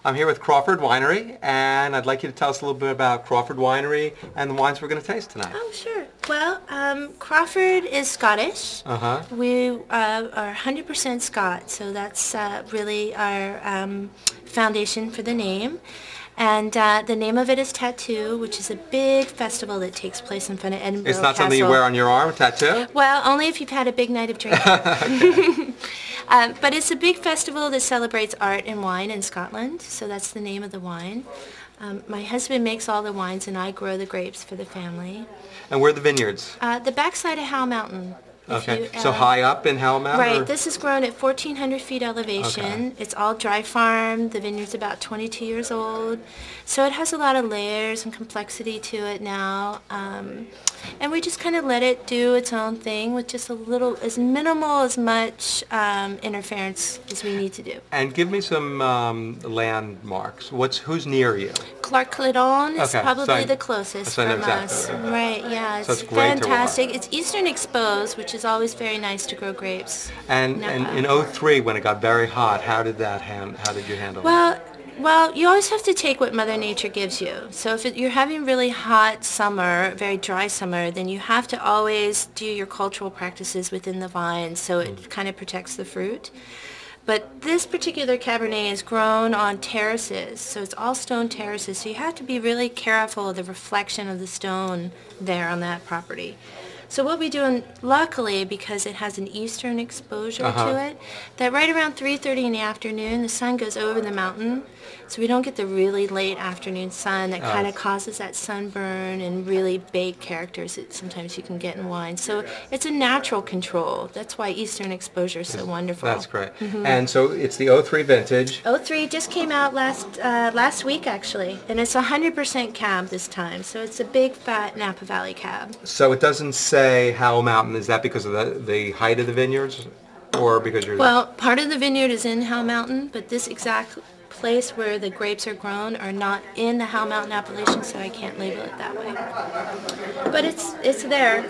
I'm here with Crauford Winery, and I'd like you to tell us a little bit about Crauford Winery and the wines we're going to taste tonight. Oh, sure. Well, Crauford is Scottish. We are 100% Scot, so that's really our foundation for the name. And the name of it is Tattoo, which is a big festival that takes place in front of Edinburgh It's not Castle. something you wear on your arm, a tattoo? Well, only if you've had a big night of drinking. But it's a big festival that celebrates art and wine in Scotland, so that's the name of the wine. My husband makes all the wines and I grow the grapes for the family. And where are the vineyards? The backside of Howell Mountain. Okay, so high up in Howell Mountain? Right, or? this is grown at 1,400 feet elevation. Okay. It's all dry farm. The vineyard's about 22 years old. So it has a lot of layers and complexity to it now. And we just kind of let it do its own thing with just a little, as minimal as much interference as we need to do. And give me some landmarks. Who's near you? Clark-Cladon is probably the closest so from exactly. us. Right, yeah, So it's it's great fantastic. to It's eastern exposed, which is always very nice to grow grapes. And in 2003, when it got very hot, how did you handle it? Well, you always have to take what Mother Nature gives you. So if you're having really hot summer, very dry summer, then you have to always do your cultural practices within the vine so it kind of protects the fruit. But this particular Cabernet is grown on terraces, so it's all stone terraces, so you have to be really careful of the reflection of the stone there on that property. So what we do, and luckily, because it has an eastern exposure to it, that right around 3:30 in the afternoon, the sun goes over the mountain, so we don't get the really late afternoon sun that kind of causes that sunburn and really baked characters that sometimes you can get in wine. So it's a natural control. That's why eastern exposure is so wonderful. That's great. And so it's the 2003 vintage. 2003 just came out last week, actually, and it's 100% cab this time. So it's a big, fat Napa Valley cab. So it doesn't say Howell Mountain. Is that because of the height of the vineyards, or because you're... Well, part of the vineyard is in Howell Mountain, but this exact place where the grapes are grown are not in the Howell Mountain appellation, so I can't label it that way. But it's there.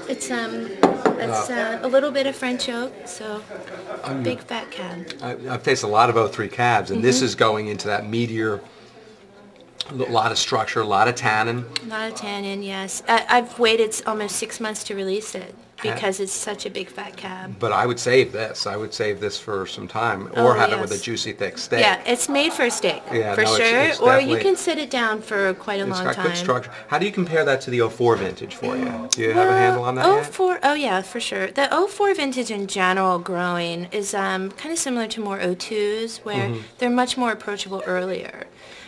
It's a little bit of French oak, so big fat cab. I've tasted a lot of 2003 cabs, and this is going into that meatier, a lot of structure, a lot of tannin. A lot of tannin, yes. I've waited almost 6 months to release it because it's such a big fat cab. But I would save this. I would save this for some time, or have it with a juicy, thick steak. Yeah, it's made for a steak, for sure. It's or you can sit it down for quite a long time. It's got good structure. How do you compare that to the 04 vintage for you? Do you have a handle on that yet? 04, oh yeah, for sure. The 04 vintage in general growing is kind of similar to more 02s, where they're much more approachable earlier.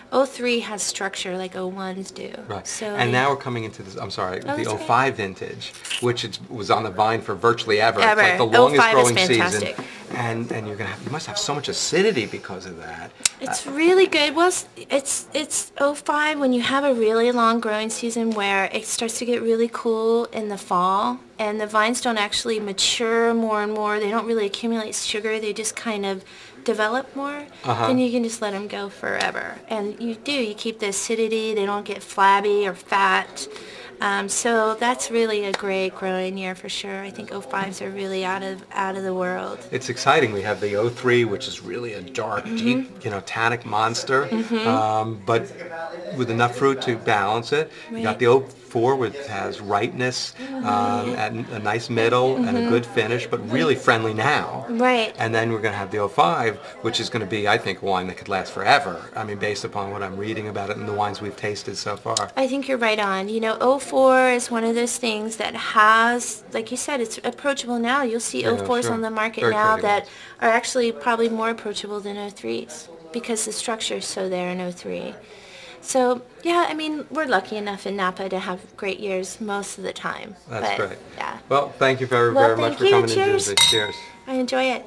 03 has structure like 01s do. Right. So and now we're coming into this, I'm sorry, the 05 vintage, which was on the vine for virtually ever. It's like the longest growing season. And you must have so much acidity because of that. It's really good. Well, it's 05 when you have a really long growing season where it starts to get really cool in the fall, and the vines don't actually mature more and more. They don't really accumulate sugar. They just kind of develop more. Then you can just let them go forever. And you keep the acidity. They don't get flabby or fat. So that's really a great growing year for sure. I think 05s are really out of the world. It's exciting. We have the 03, which is really a dark, deep, tannic monster, but with enough fruit to balance it. You got the 04, which has ripeness, and a nice middle, and a good finish, but really friendly now. Right. And then we're going to have the 05, which is going to be, I think, a wine that could last forever. I mean, based upon what I'm reading about it and the wines we've tasted so far. I think you're right on. 04 is one of those things that has, like you said, it's approachable now. You'll see 04s on the market now that are actually probably more approachable than 03s because the structure is so there in 03. So, yeah, I mean, we're lucky enough in Napa to have great years most of the time. That's great. Yeah. Well, thank you very much for coming in. Cheers. Cheers. I enjoy it.